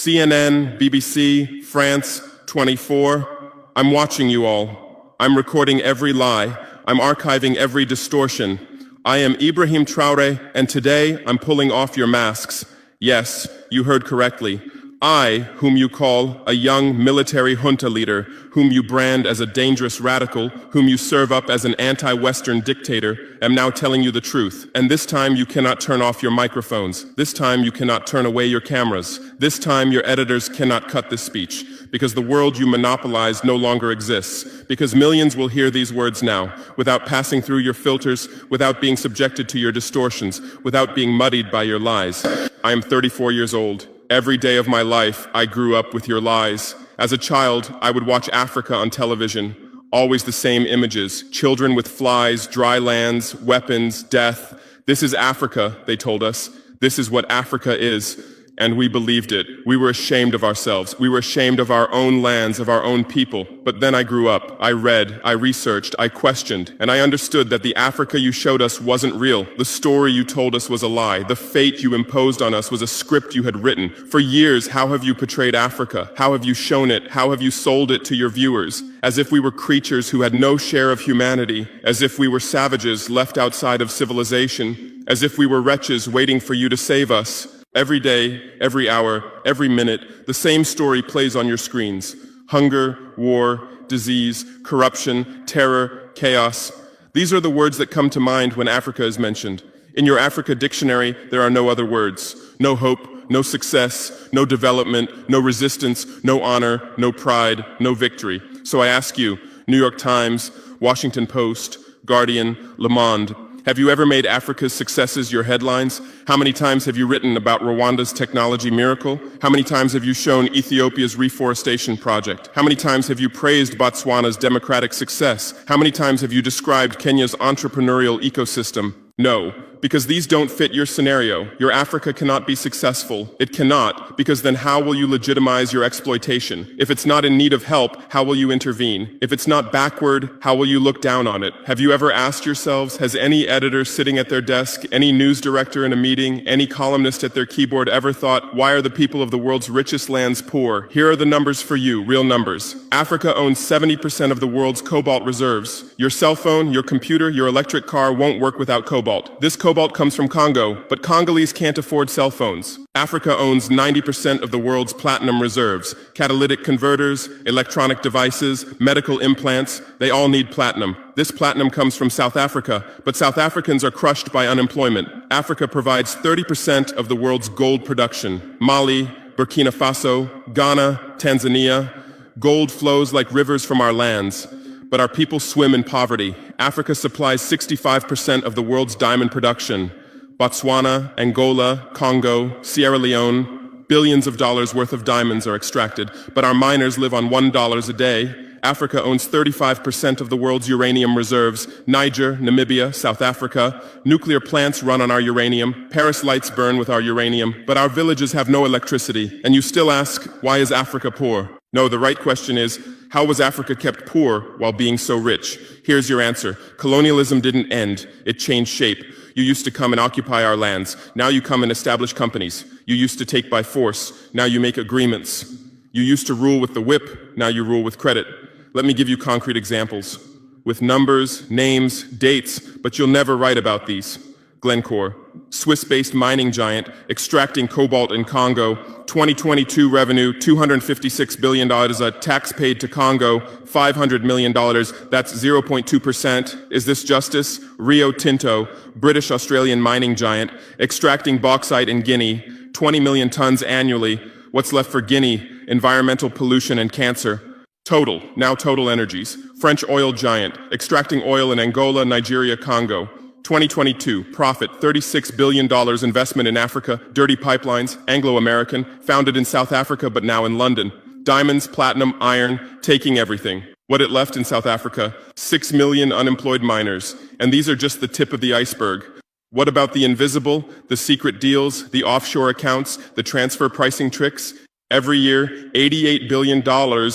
CNN, BBC, France, 24. I'm watching you all. I'm recording every lie. I'm archiving every distortion. I am Ibrahim Traore, and today I'm pulling off your masks. Yes, you heard correctly. I, whom you call a young military junta leader, whom you brand as a dangerous radical, whom you serve up as an anti-Western dictator, am now telling you the truth. And this time you cannot turn off your microphones. This time you cannot turn away your cameras. This time your editors cannot cut this speech. Because the world you monopolize no longer exists. Because millions will hear these words now, without passing through your filters, without being subjected to your distortions, without being muddied by your lies. I am 34 years old. Every day of my life, I grew up with your lies. As a child, I would watch Africa on television. Always the same images. Children with flies, dry lands, weapons, death. This is Africa, they told us. This is what Africa is. And we believed it. We were ashamed of ourselves. We were ashamed of our own lands, of our own people. But then I grew up. I read, I researched, I questioned, and I understood that the Africa you showed us wasn't real. The story you told us was a lie. The fate you imposed on us was a script you had written. For years, how have you portrayed Africa? How have you shown it? How have you sold it to your viewers? As if we were creatures who had no share of humanity. As if we were savages left outside of civilization. As if we were wretches waiting for you to save us. Every day, every hour, every minute, the same story plays on your screens. Hunger, war, disease, corruption, terror, chaos. These are the words that come to mind when Africa is mentioned. In your Africa dictionary, there are no other words. No hope, no success, no development, no resistance, no honor, no pride, no victory. So I ask you, New York Times, Washington Post, Guardian, Le Monde, have you ever made Africa's successes your headlines? How many times have you written about Rwanda's technology miracle? How many times have you shown Ethiopia's reforestation project? How many times have you praised Botswana's democratic success? How many times have you described Kenya's entrepreneurial ecosystem? No, because these don't fit your scenario. Your Africa cannot be successful. It cannot, because then how will you legitimize your exploitation? If it's not in need of help, how will you intervene? If it's not backward, how will you look down on it? Have you ever asked yourselves, has any editor sitting at their desk, any news director in a meeting, any columnist at their keyboard ever thought, why are the people of the world's richest lands poor? Here are the numbers for you, real numbers. Africa owns 70% of the world's cobalt reserves. Your cell phone, your computer, your electric car won't work without cobalt. This cobalt comes from Congo, but Congolese can't afford cell phones. Africa owns 90% of the world's platinum reserves. Catalytic converters, electronic devices, medical implants, they all need platinum. This platinum comes from South Africa, but South Africans are crushed by unemployment. Africa provides 30% of the world's gold production. Mali, Burkina Faso, Ghana, Tanzania. Gold flows like rivers from our lands. But our people swim in poverty. Africa supplies 65% of the world's diamond production. Botswana, Angola, Congo, Sierra Leone, billions of dollars worth of diamonds are extracted, but our miners live on $1 a day. Africa owns 35% of the world's uranium reserves. Niger, Namibia, South Africa. Nuclear plants run on our uranium. Paris lights burn with our uranium, but our villages have no electricity. And you still ask, why is Africa poor? No, the right question is, how was Africa kept poor while being so rich? Here's your answer. Colonialism didn't end. It changed shape. You used to come and occupy our lands. Now you come and establish companies. You used to take by force. Now you make agreements. You used to rule with the whip. Now you rule with credit. Let me give you concrete examples. With numbers, names, dates, but you'll never write about these. Glencore, Swiss-based mining giant, extracting cobalt in Congo. 2022 revenue, $256 billion, a tax paid to Congo, $500 million, that's 0.2%. Is this justice? Rio Tinto, British-Australian mining giant, extracting bauxite in Guinea, 20 million tons annually. What's left for Guinea? Environmental pollution and cancer. Total, now Total Energies, French oil giant, extracting oil in Angola, Nigeria, Congo. 2022, profit, $36 billion investment in Africa, dirty pipelines, Anglo-American, founded in South Africa but now in London. Diamonds, platinum, iron, taking everything. What it left in South Africa? 6 million unemployed miners. And these are just the tip of the iceberg. What about the invisible, the secret deals, the offshore accounts, the transfer pricing tricks? Every year, $88 billion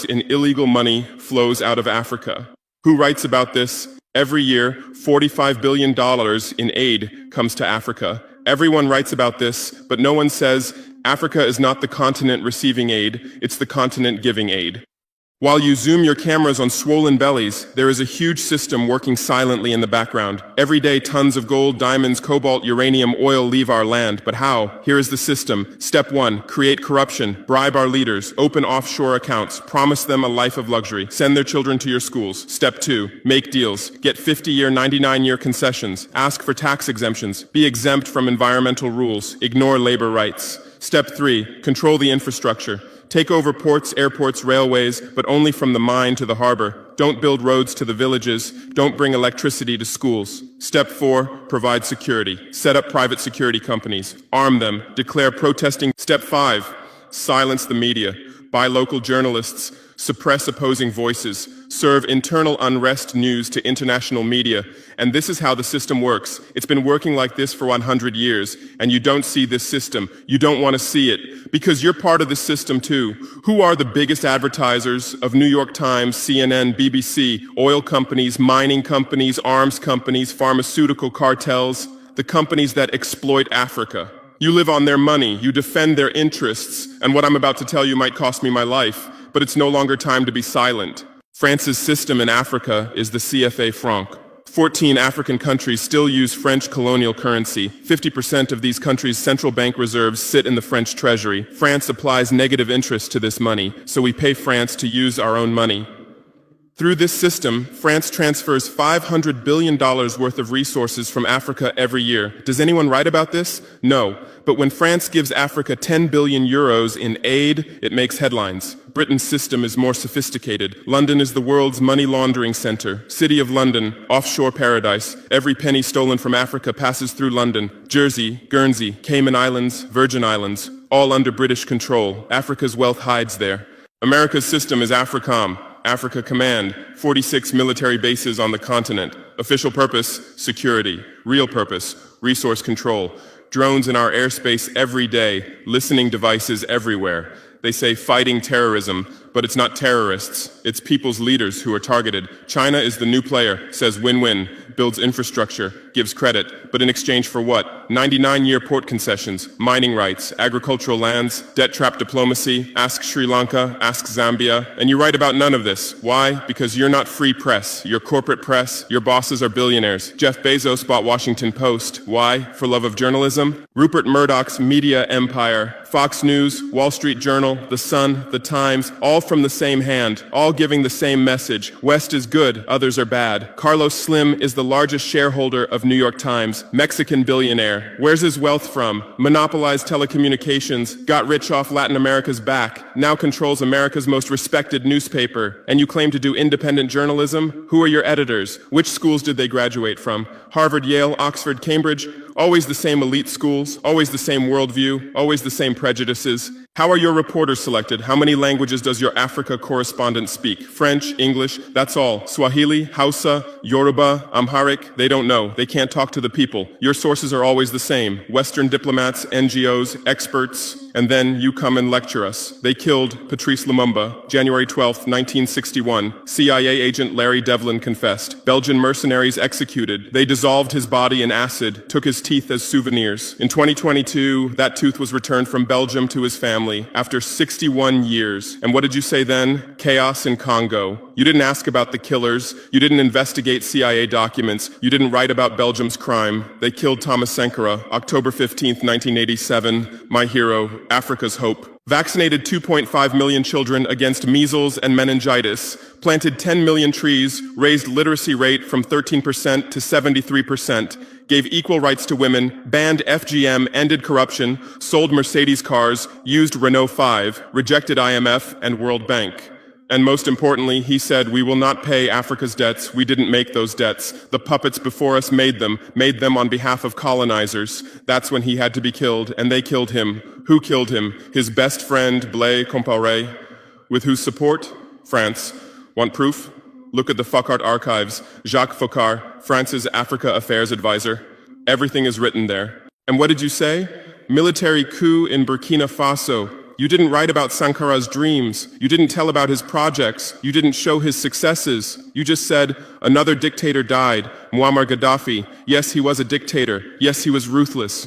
in illegal money flows out of Africa. Who writes about this? Every year, $45 billion in aid comes to Africa. Everyone writes about this, but no one says Africa is not the continent receiving aid, it's the continent giving aid. While you zoom your cameras on swollen bellies, there is a huge system working silently in the background. Every day, tons of gold, diamonds, cobalt, uranium, oil leave our land. But how? Here is the system. Step 1, create corruption, bribe our leaders, open offshore accounts, promise them a life of luxury, send their children to your schools. Step 2, make deals, get 50-year, 99-year concessions, ask for tax exemptions, be exempt from environmental rules, ignore labor rights. Step 3, control the infrastructure. Take over ports, airports, railways, but only from the mine to the harbor. Don't build roads to the villages. Don't bring electricity to schools. Step 4, provide security. Set up private security companies. Arm them. Declare protesting. Step 5, silence the media. Buy local journalists. Suppress opposing voices. Serve internal unrest news to international media. And this is how the system works. It's been working like this for 100 years, and you don't see this system. You don't want to see it, because you're part of the system too. Who are the biggest advertisers of New York Times, CNN, BBC, oil companies, mining companies, arms companies, pharmaceutical cartels, the companies that exploit Africa? You live on their money, you defend their interests, and what I'm about to tell you might cost me my life, but it's no longer time to be silent. France's system in Africa is the CFA franc. 14 African countries still use French colonial currency. 50% of these countries' central bank reserves sit in the French treasury. France applies negative interest to this money, so we pay France to use our own money. Through this system, France transfers $500 billion worth of resources from Africa every year. Does anyone write about this? No. But when France gives Africa 10 billion euros in aid, it makes headlines. Britain's system is more sophisticated. London is the world's money laundering center. City of London, offshore paradise. Every penny stolen from Africa passes through London. Jersey, Guernsey, Cayman Islands, Virgin Islands, all under British control. Africa's wealth hides there. America's system is AFRICOM, Africa Command, 46 military bases on the continent. Official purpose, security. Real purpose, resource control. Drones in our airspace every day, listening devices everywhere. They say fighting terrorism, but it's not terrorists, it's people's leaders who are targeted. China is the new player, says win-win, builds infrastructure, gives credit, but in exchange for what? 99-year port concessions, mining rights, agricultural lands, debt-trap diplomacy, ask Sri Lanka, ask Zambia, and you write about none of this. Why? Because you're not free press, you're corporate press, your bosses are billionaires. Jeff Bezos bought Washington Post. Why? For love of journalism? Rupert Murdoch's media empire, Fox News, Wall Street Journal, The Sun, The Times, all from the same hand, all giving the same message. West is good, others are bad. Carlos Slim is the largest shareholder of New York Times, Mexican billionaire. Where's his wealth from? Monopolized telecommunications, got rich off Latin America's back, now controls America's most respected newspaper. And you claim to do independent journalism? Who are your editors? Which schools did they graduate from? Harvard, Yale, Oxford, Cambridge? Always the same elite schools, always the same worldview, always the same prejudices. How are your reporters selected? How many languages does your Africa correspondent speak? French, English, that's all. Swahili, Hausa, Yoruba, Amharic, they don't know. They can't talk to the people. Your sources are always the same. Western diplomats, NGOs, experts, and then you come and lecture us. They killed Patrice Lumumba, January 12, 1961. CIA agent Larry Devlin confessed. Belgian mercenaries executed. They dissolved his body in acid, took his teeth as souvenirs. In 2022, that tooth was returned from Belgium to his family after 61 years. And what did you say then? Chaos in Congo. You didn't ask about the killers. You didn't investigate CIA documents. You didn't write about Belgium's crime. They killed Thomas Sankara, October 15, 1987. My hero, Africa's hope. Vaccinated 2.5 million children against measles and meningitis, planted 10 million trees, raised literacy rate from 13% to 73%, gave equal rights to women, banned FGM, ended corruption, sold Mercedes cars, used Renault 5, rejected IMF and World Bank. And most importantly, he said, we will not pay Africa's debts. We didn't make those debts. The puppets before us made them on behalf of colonizers. That's when he had to be killed, and they killed him. Who killed him? His best friend, Blaise Compaoré. With whose support? France. Want proof? Look at the Focart archives. Jacques Faucard, France's Africa Affairs advisor. Everything is written there. And what did you say? Military coup in Burkina Faso. You didn't write about Sankara's dreams. You didn't tell about his projects. You didn't show his successes. You just said, another dictator died, Muammar Gaddafi. Yes, he was a dictator. Yes, he was ruthless.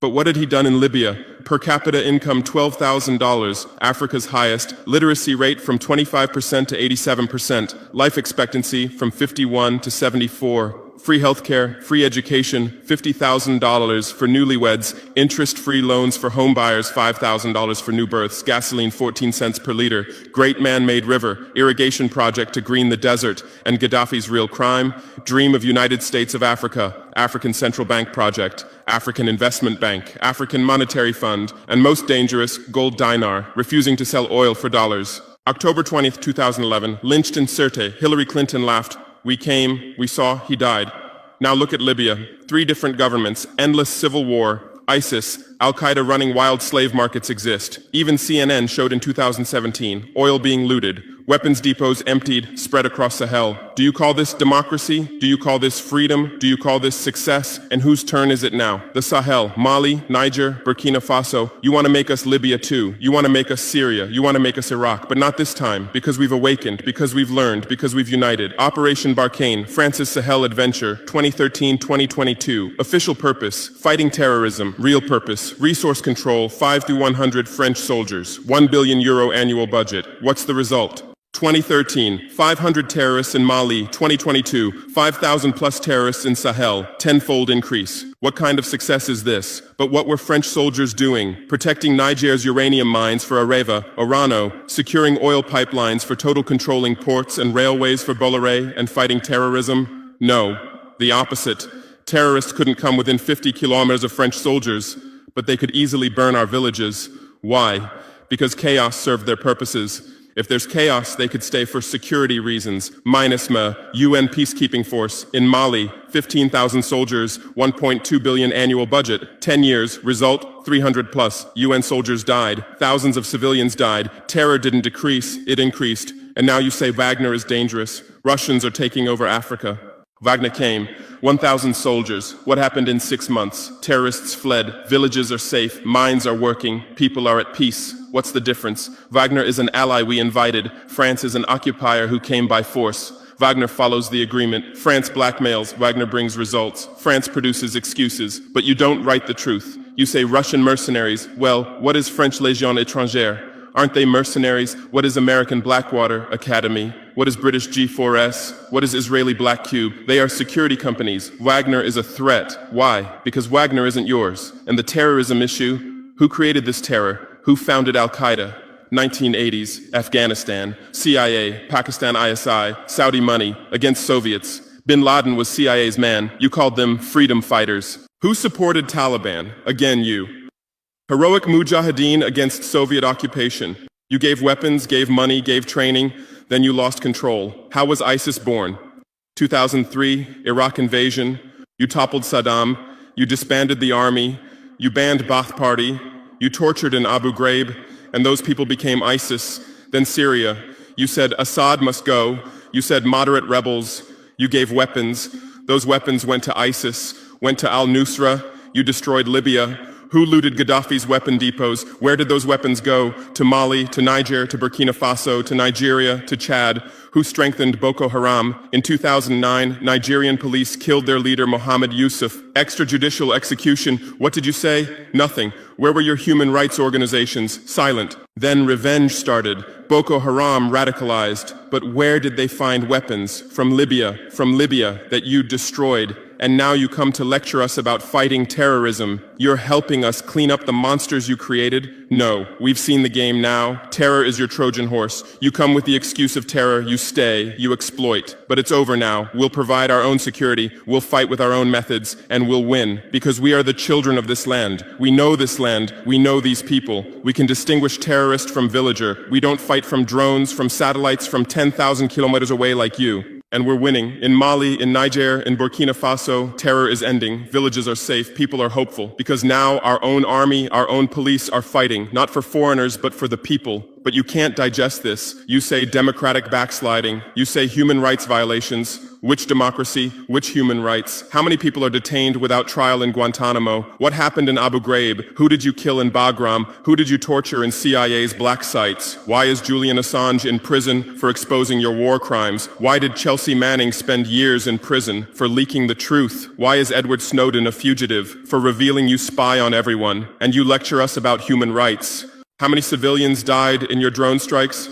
But what had he done in Libya? Per capita income $12,000, Africa's highest, literacy rate from 25% to 87%, life expectancy from 51 to 74, free healthcare, free education, $50,000 for newlyweds, interest-free loans for homebuyers, $5,000 for new births, gasoline 14 cents per liter, great man-made river, irrigation project to green the desert, and Gaddafi's real crime, dream of United States of Africa, African Central Bank project, African Investment Bank, African Monetary Fund, and most dangerous, gold dinar, refusing to sell oil for dollars. October 20th, 2011, lynched in Sirte, Hillary Clinton laughed. We came, we saw, he died. Now look at Libya. 3 different governments, endless civil war, ISIS, Al-Qaeda running wild slave markets exist. Even CNN showed in 2017, oil being looted, weapons depots emptied, spread across Sahel. Do you call this democracy? Do you call this freedom? Do you call this success? And whose turn is it now? The Sahel, Mali, Niger, Burkina Faso. You want to make us Libya too. You want to make us Syria. You want to make us Iraq. But not this time, because we've awakened, because we've learned, because we've united. Operation Barkhane, France's Sahel adventure, 2013-2022. Official purpose, fighting terrorism. Real purpose, resource control, 5 through 100 French soldiers. €1 billion annual budget. What's the result? 2013, 500 terrorists in Mali. 2022, 5,000 plus terrorists in Sahel, 10-fold increase. What kind of success is this? But what were French soldiers doing? Protecting Niger's uranium mines for Areva, Orano, securing oil pipelines for total controlling ports and railways for Bolloré, and fighting terrorism? No, the opposite. Terrorists couldn't come within 50 kilometers of French soldiers, but they could easily burn our villages. Why? Because chaos served their purposes. If there's chaos, they could stay for security reasons. MINUSMA, UN peacekeeping force. In Mali, 15,000 soldiers, 1.2 billion annual budget. 10 years, result, 300 plus. UN soldiers died. Thousands of civilians died. Terror didn't decrease, it increased. And now you say Wagner is dangerous. Russians are taking over Africa. Wagner came, 1,000 soldiers. What happened in 6 months? Terrorists fled, villages are safe, mines are working, people are at peace. What's the difference? Wagner is an ally we invited. France is an occupier who came by force. Wagner follows the agreement. France blackmails, Wagner brings results. France produces excuses, but you don't write the truth. You say Russian mercenaries. Well, what is French Légion étrangère? Aren't they mercenaries? What is American Blackwater Academy? What is British G4S? What is Israeli Black Cube? They are security companies. Wagner is a threat. Why? Because Wagner isn't yours. And the terrorism issue? Who created this terror? Who founded Al-Qaeda? 1980s, Afghanistan, CIA, Pakistan ISI, Saudi money, against Soviets. Bin Laden was CIA's man. You called them freedom fighters. Who supported Taliban? Again, you. Heroic mujahideen against Soviet occupation. You gave weapons, gave money, gave training, then you lost control. How was ISIS born? 2003, Iraq invasion. You toppled Saddam. You disbanded the army. You banned Ba'ath Party. You tortured in Abu Ghraib, and those people became ISIS. Then Syria. You said Assad must go. You said moderate rebels. You gave weapons. Those weapons went to ISIS, went to al-Nusra. You destroyed Libya. Who looted Gaddafi's weapon depots? Where did those weapons go? To Mali, to Niger, to Burkina Faso, to Nigeria, to Chad? Who strengthened Boko Haram? In 2009, Nigerian police killed their leader Mohammed Yusuf. Extrajudicial execution. What did you say? Nothing. Where were your human rights organizations? Silent. Then revenge started. Boko Haram radicalized. But where did they find weapons? From Libya that you destroyed. And now you come to lecture us about fighting terrorism. You're helping us clean up the monsters you created? No, we've seen the game now. Terror is your Trojan horse. You come with the excuse of terror, you stay, you exploit. But it's over now. We'll provide our own security, we'll fight with our own methods, and we'll win. Because we are the children of this land. We know this land, we know these people. We can distinguish terrorist from villager. We don't fight from drones, from satellites, from 10,000 kilometers away like you. And we're winning. In Mali, in Niger, in Burkina Faso, terror is ending. Villages are safe. People are hopeful. Because now our own army, our own police are fighting, not for foreigners, but for the people. But you can't digest this. You say democratic backsliding. You say human rights violations. Which democracy? Which human rights? How many people are detained without trial in Guantanamo? What happened in Abu Ghraib? Who did you kill in Bagram? Who did you torture in CIA's black sites? Why is Julian Assange in prison for exposing your war crimes? Why did Chelsea Manning spend years in prison for leaking the truth? Why is Edward Snowden a fugitive for revealing you spy on everyone? And you lecture us about human rights. How many civilians died in your drone strikes?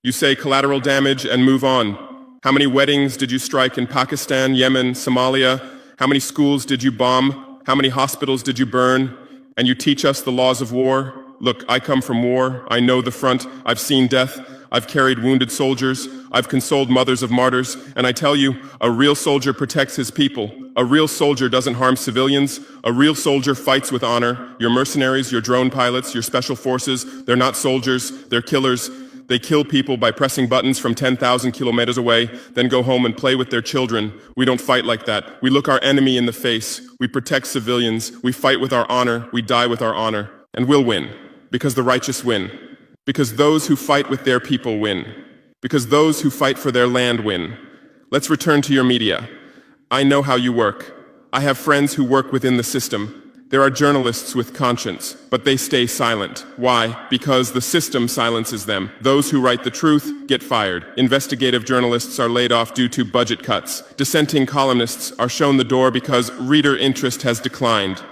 You say collateral damage and move on. How many weddings did you strike in Pakistan, Yemen, Somalia? How many schools did you bomb? How many hospitals did you burn? And you teach us the laws of war? Look, I come from war. I know the front. I've seen death. I've carried wounded soldiers. I've consoled mothers of martyrs. And I tell you, a real soldier protects his people. A real soldier doesn't harm civilians. A real soldier fights with honor. Your mercenaries, your drone pilots, your special forces, they're not soldiers, they're killers. They kill people by pressing buttons from 10,000 kilometers away, then go home and play with their children. We don't fight like that. We look our enemy in the face. We protect civilians. We fight with our honor. We die with our honor. And we'll win. Because the righteous win. Because those who fight with their people win. Because those who fight for their land win. Let's return to your media. I know how you work. I have friends who work within the system. There are journalists with conscience, but they stay silent. Why? Because the system silences them. Those who write the truth get fired. Investigative journalists are laid off due to budget cuts. Dissenting columnists are shown the door because reader interest has declined.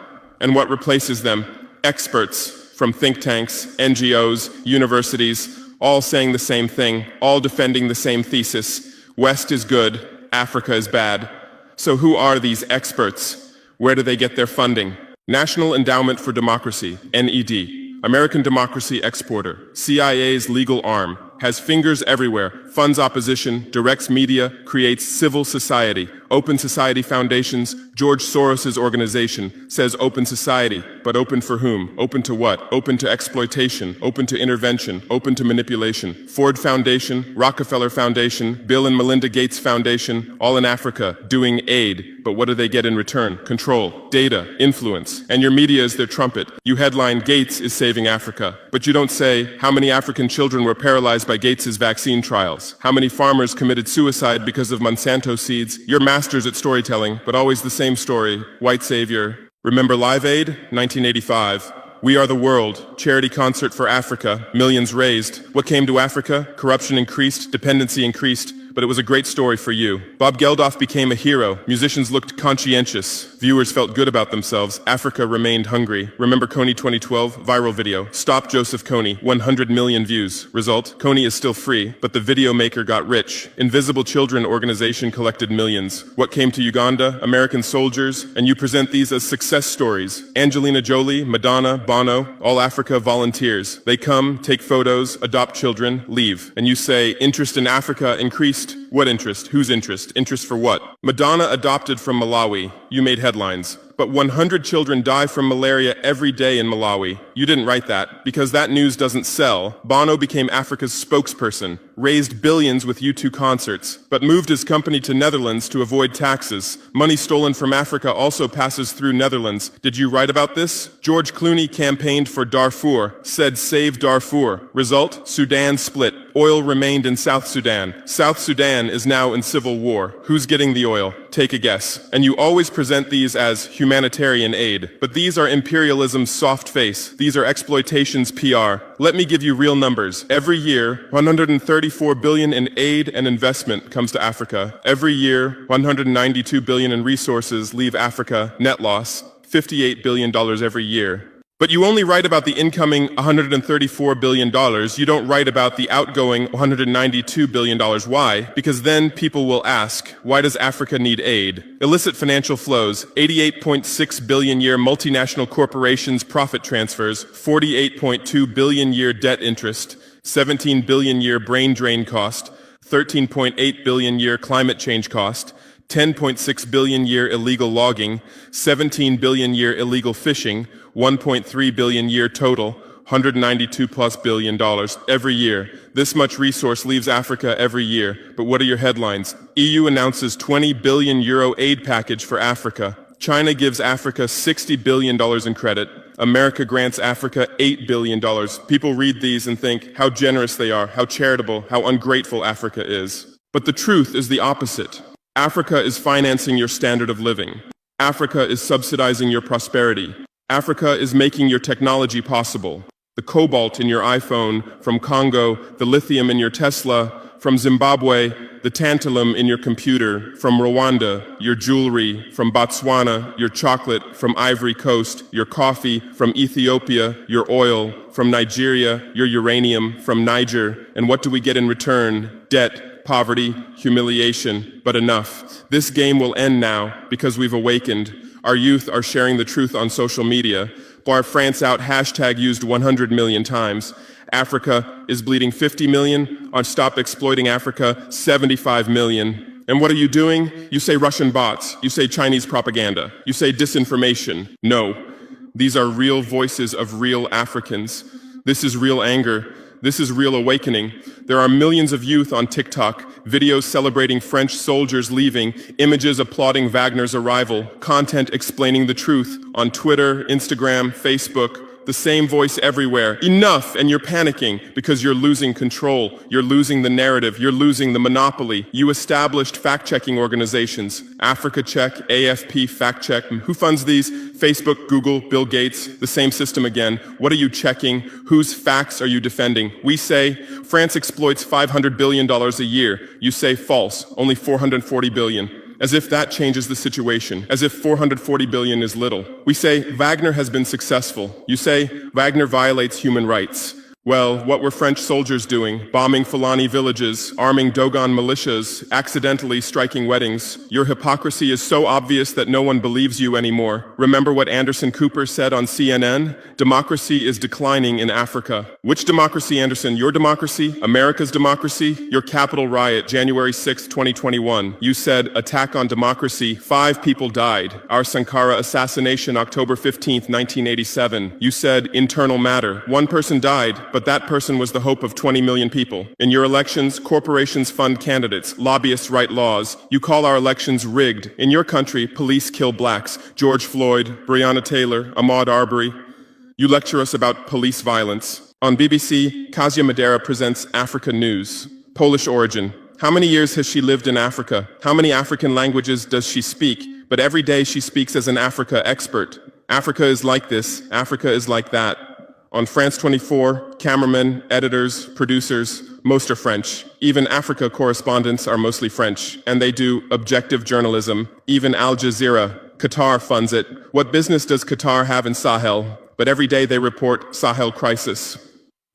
And what replaces them? Experts from think tanks, NGOs, universities, all saying the same thing, all defending the same thesis. West is good, Africa is bad. So who are these experts? Where do they get their funding? National Endowment for Democracy, NED, American democracy exporter, CIA's legal arm, has fingers everywhere, funds opposition, directs media, creates civil society. Open Society Foundations, George Soros's organization, says open society, but open for whom? Open to what? Open to exploitation, open to intervention, open to manipulation. Ford Foundation, Rockefeller Foundation, Bill and Melinda Gates Foundation, all in Africa, doing aid. But what do they get in return? Control, data, influence. And your media is their trumpet. You headline, Gates is saving Africa. But you don't say, how many African children were paralyzed by Gates's vaccine trials? How many farmers committed suicide because of Monsanto seeds? You're masters at storytelling, but always the same story. White savior. Remember Live Aid? 1985. We Are the World, charity concert for Africa, millions raised. What came to Africa? Corruption increased, dependency increased. But it was a great story for you. Bob Geldof became a hero. Musicians looked conscientious. Viewers felt good about themselves. Africa remained hungry. Remember Kony 2012? Viral video. Stop Joseph Kony. 100 million views. Result? Kony is still free, but the video maker got rich. Invisible Children organization collected millions. What came to Uganda? American soldiers. And you present these as success stories. Angelina Jolie, Madonna, Bono, all Africa volunteers. They come, take photos, adopt children, leave. And you say, interest in Africa increased. What interest? Whose interest? Interest for what? Madonna adopted from Malawi. You made headlines. But 100 children die from malaria every day in Malawi. You didn't write that, because that news doesn't sell. Bono became Africa's spokesperson, raised billions with U2 concerts, but moved his company to Netherlands to avoid taxes. Money stolen from Africa also passes through Netherlands. Did you write about this? George Clooney campaigned for Darfur, said save Darfur. Result? Sudan split. Oil remained in South Sudan. South Sudan is now in civil war. Who's getting the oil? Take a guess. And you always present these as humanitarian aid. But these are imperialism's soft face. These are exploitation's PR. Let me give you real numbers. Every year, 134 billion in aid and investment comes to Africa. Every year, 192 billion in resources leave Africa, net loss, $58 billion every year. But you only write about the incoming $134 billion. You don't write about the outgoing $192 billion. Why? Because then people will ask, why does Africa need aid? Illicit financial flows, 88.6 billion year multinational corporations profit transfers, 48.2 billion year debt interest, 17 billion year brain drain cost, 13.8 billion year climate change cost, 10.6 billion year illegal logging, 17 billion year illegal fishing, 1.3 billion year total, $192+ billion every year. This much resource leaves Africa every year. But what are your headlines? EU announces 20 billion euro aid package for Africa. China gives Africa $60 billion in credit. America grants Africa $8 billion. People read these and think how generous they are, how charitable, how ungrateful Africa is. But the truth is the opposite. Africa is financing your standard of living. Africa is subsidizing your prosperity. Africa is making your technology possible. The cobalt in your iPhone, from Congo, the lithium in your Tesla, from Zimbabwe, the tantalum in your computer, from Rwanda, your jewelry, from Botswana, your chocolate, from Ivory Coast, your coffee, from Ethiopia, your oil, from Nigeria, your uranium, from Niger. And what do we get in return? Debt, poverty, humiliation, but enough. This game will end now because we've awakened. Our youth are sharing the truth on social media. Bar France out hashtag used 100 million times. Africa is bleeding 50 million. On Stop Exploiting Africa, 75 million. And what are you doing? You say Russian bots. You say Chinese propaganda. You say disinformation. No. These are real voices of real Africans. This is real anger. This is real awakening. There are millions of youth on TikTok, videos celebrating French soldiers leaving, images applauding Wagner's arrival, content explaining the truth on Twitter, Instagram, Facebook. The same voice everywhere. Enough! And you're panicking because you're losing control. You're losing the narrative. You're losing the monopoly. You established fact-checking organizations. Africa Check, AFP Fact Check. Who funds these? Facebook, Google, Bill Gates. The same system again. What are you checking? Whose facts are you defending? We say France exploits $500 billion a year. You say false. Only $440 billion. As if that changes the situation, as if 440 billion is little. We say Wagner has been successful. You say Wagner violates human rights. Well, what were French soldiers doing? Bombing Fulani villages, arming Dogon militias, accidentally striking weddings. Your hypocrisy is so obvious that no one believes you anymore. Remember what Anderson Cooper said on CNN? Democracy is declining in Africa. Which democracy, Anderson? Your democracy? America's democracy? Your Capitol riot, January 6, 2021. You said, attack on democracy. 5 people died. Our Sankara assassination, October 15, 1987. You said, internal matter. 1 person died, but that person was the hope of 20 million people. In your elections, corporations fund candidates, lobbyists write laws. You call our elections rigged. In your country, police kill blacks. George Floyd, Breonna Taylor, Ahmaud Arbery. You lecture us about police violence. On BBC, Kasia Madera presents Africa News. Polish origin. How many years has she lived in Africa? How many African languages does she speak? But every day she speaks as an Africa expert. Africa is like this. Africa is like that. On France 24, cameramen, editors, producers, most are French. Even Africa correspondents are mostly French, and they do objective journalism. Even Al Jazeera. Qatar funds it. What business does Qatar have in Sahel? But every day they report Sahel crisis.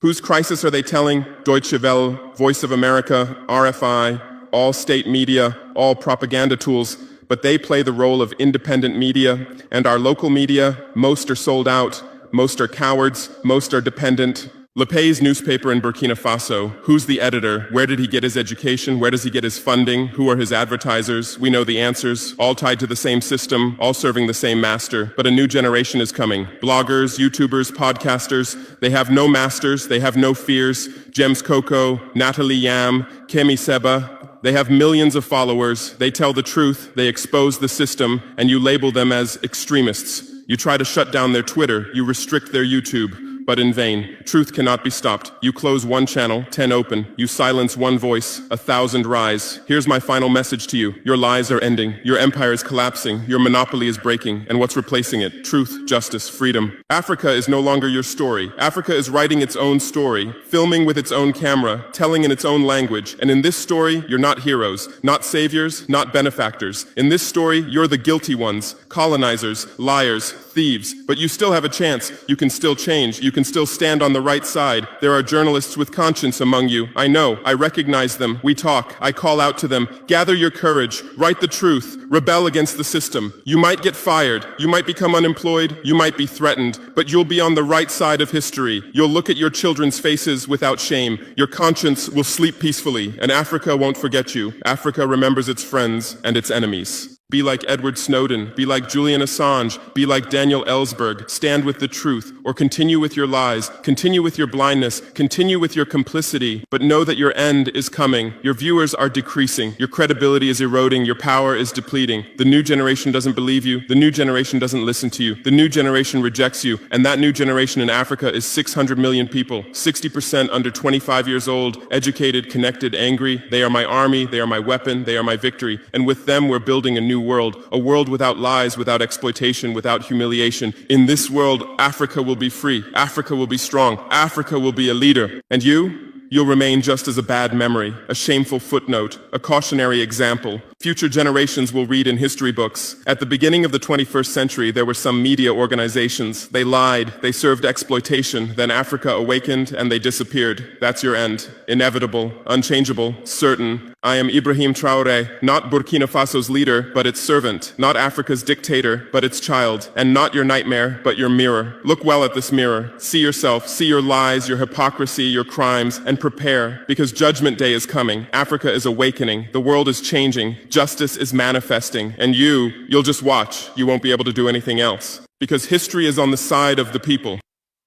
Whose crisis are they telling? Deutsche Welle, Voice of America, RFI, all state media, all propaganda tools. But they play the role of independent media, and our local media, most are sold out. Most are cowards, most are dependent. Le Pay's newspaper in Burkina Faso, who's the editor? Where did he get his education? Where does he get his funding? Who are his advertisers? We know the answers, all tied to the same system, all serving the same master. But a new generation is coming. Bloggers, YouTubers, podcasters, they have no masters, they have no fears. James Coco, Natalie Yam, Kemi Seba, they have millions of followers. They tell the truth, they expose the system, and you label them as extremists. You try to shut down their Twitter, you restrict their YouTube, but in vain. Truth cannot be stopped. You close 1 channel, 10 open. You silence 1 voice, 1,000 rise. Here's my final message to you. Your lies are ending. Your empire is collapsing. Your monopoly is breaking. And what's replacing it? Truth, justice, freedom. Africa is no longer your story. Africa is writing its own story, filming with its own camera, telling in its own language. And in this story, you're not heroes, not saviors, not benefactors. In this story, you're the guilty ones, colonizers, liars, thieves. But you still have a chance. You can still change. You can still stand on the right side. There are journalists with conscience among you. I know. I recognize them. We talk. I call out to them. Gather your courage. Write the truth. Rebel against the system. You might get fired. You might become unemployed. You might be threatened. But you'll be on the right side of history. You'll look at your children's faces without shame. Your conscience will sleep peacefully. And Africa won't forget you. Africa remembers its friends and its enemies. Be like Edward Snowden, be like Julian Assange, be like Daniel Ellsberg, stand with the truth, or continue with your lies, continue with your blindness, continue with your complicity, but know that your end is coming. Your viewers are decreasing, your credibility is eroding, your power is depleting. The new generation doesn't believe you, the new generation doesn't listen to you, the new generation rejects you, and that new generation in Africa is 600 million people, 60% under 25 years old, educated, connected, angry. They are my army, they are my weapon, they are my victory, and with them we're building a new world, a world without lies, without exploitation, without humiliation. In this world, Africa will be free, Africa will be strong, Africa will be a leader. And you'll remain just as a bad memory, a shameful footnote, a cautionary example. Future generations will read in history books. At the beginning of the 21st century, there were some media organizations. They lied, they served exploitation, then Africa awakened and they disappeared. That's your end. Inevitable, unchangeable, certain. I am Ibrahim Traoré, not Burkina Faso's leader, but its servant, not Africa's dictator, but its child, and not your nightmare, but your mirror. Look well at this mirror. See yourself, see your lies, your hypocrisy, your crimes, and prepare, because Judgment Day is coming. Africa is awakening. The world is changing. Justice is manifesting. And you'll just watch. You won't be able to do anything else. Because history is on the side of the people.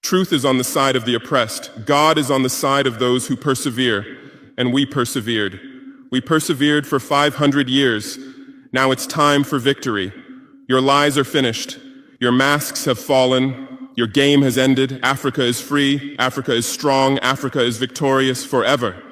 Truth is on the side of the oppressed. God is on the side of those who persevere. And we persevered. We persevered for 500 years. Now it's time for victory. Your lies are finished. Your masks have fallen. Your game has ended. Africa is free. Africa is strong. Africa is victorious forever.